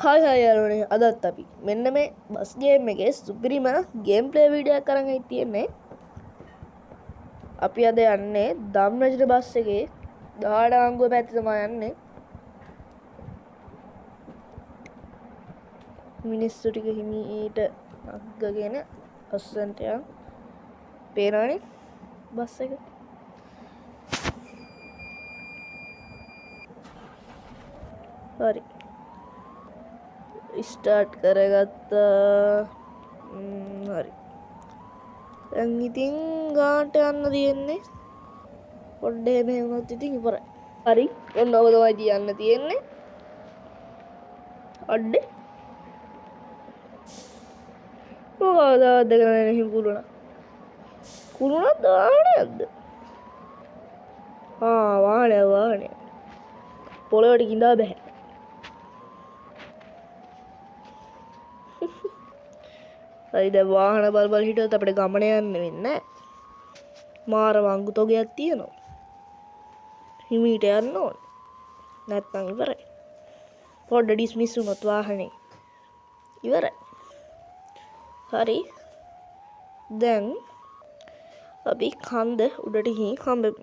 Hi hi යාළුවනේ අදත් අපි මෙන්න මේ බස් ගේම් එකේ සුපිරිම ගේම් ප්ලේ වීඩියෝ එකක් අරන් තියෙන්නේ. අපි අද යන්නේ ධම්රජිත බස් එකේ 18 අංගුව පැත්තේ තමයි යන්නේ. මිනිස්සු ටික හිමීට අග්ගගෙන අස්සන්ට යන් පේනවනේ බස් එක. හරි ස්ටාර්ට් කරගත්තා. හරි දැන් ඉතින් ගානට යන්න තියෙන්නේ. පොඩ්ඩේ එහෙම වුණොත් ඉතින් ඉවරයි. හරි ඔන්න ඔබ තමයි යන්න තියෙන්නේ. අඩේ කොහොමද දෙකනේ හිම කුරුණා දාන්නේද? වාහනේ පොළොවට කිඳා බෑ. හරි දැන් වාහන බල හිටියොත් අපිට ගමන යන්න වෙන්නේ නැහැ. මාර වංගු තොගයක් තියෙනවා. හිමීට යන්න ඕන. නැත්නම් ඉවරයි. පොඩ්ඩ ඩිස්මිස් වුණොත් වාහනේ ඉවරයි. හරි දැන් අපි කන්ද උඩට ගිහින් හම්බෙමු.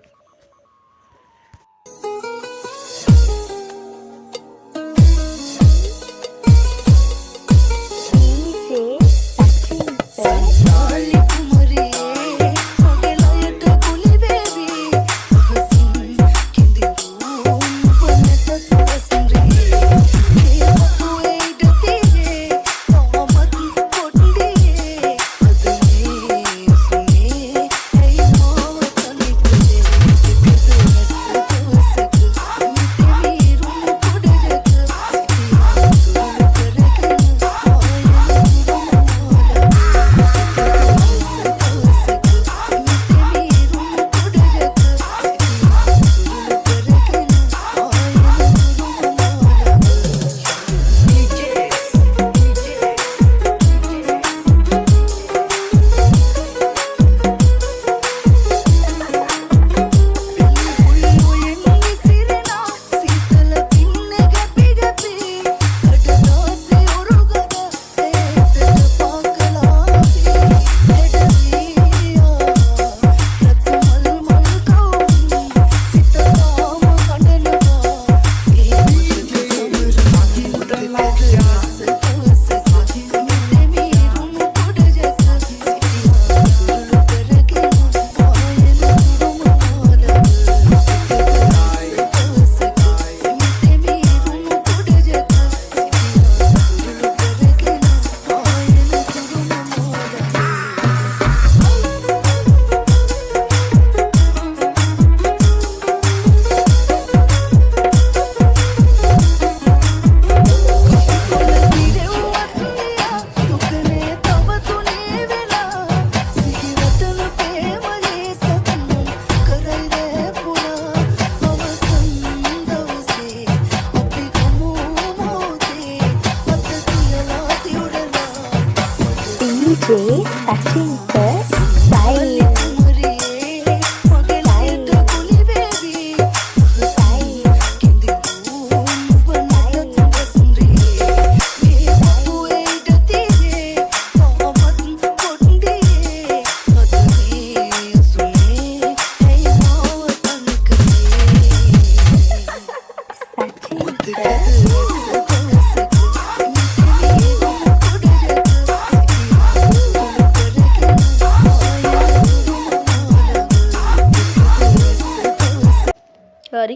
හරි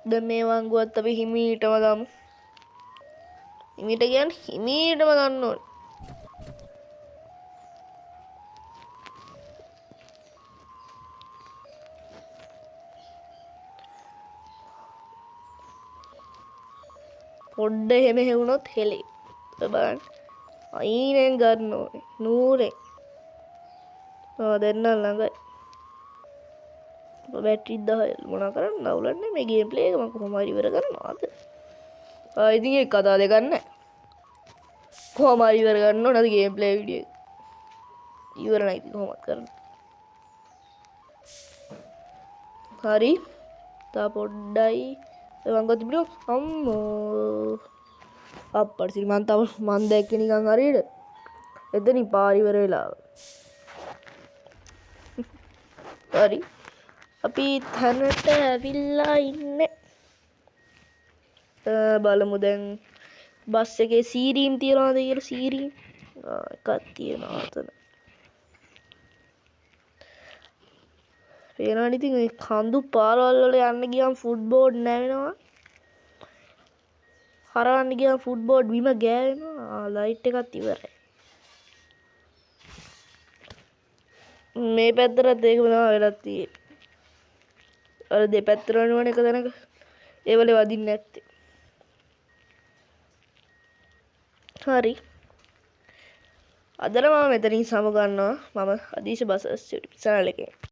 දැන් මේ වංගුවත් අපි හිමීටම දාමු. හිමීට කියන්නේ හිමීටම ගන්න ඕනේ. පොඩ්ඩ එහෙම හෙවුනොත් හෙලේ. බලන්න. අයිනෙන් ගන්න ඕනේ. නූරේ. දෙන්න ළඟයි. බැටරි 10 මොනා කරන්න අවුලන්නේ මේ ගේම් ප්ලේ එක මම කොහොම හරි ඉවර කරනවාද? ඉතින් ඒක කතා දෙකක් නැහැ. කොහොම හරි ඉවර කරන්න ඕනද ගේම් ප්ලේ වීඩියෝ එක. ඉවර නැහැ ඉතින් කොහොමද කරන්න. හරි. තා පොඩ්ඩයි වංගුව තිබුණා අම්මෝ අප්පට මන් තව මන් දැක්ක නිකන් හරියට එතනින් පාරිවර වෙලාව. හරි අපි තැනට ඇවිල්ලා ඉන්නේ. බලමු දැන් බස් එකේ සීරීම් තියනවාද කියලා. සීරීම් එකක් තියෙනවා අතන. පේනවනේ ඉතින් මේ කඳු පාරවල් වල යන්න ගියාම ෆුට්බෝඩ් නැවෙනවා. හරවන්න ගියාම ෆුට්බෝඩ් බිම ගෑවෙනවා. ලයිට් එකත් ඉවරයි. මේ පැත්තටත් ඒකම තමයි වෙලක් තියෙන්නේ. අර දෙපැත්තට යනවනේ එක තැනක. ඒ වලේ වදින්නේ නැත්තේ. හරි. අදට මම මෙතනින් සමු ගන්නවා. මම අදීශ බසස් YouTube channel එකේ.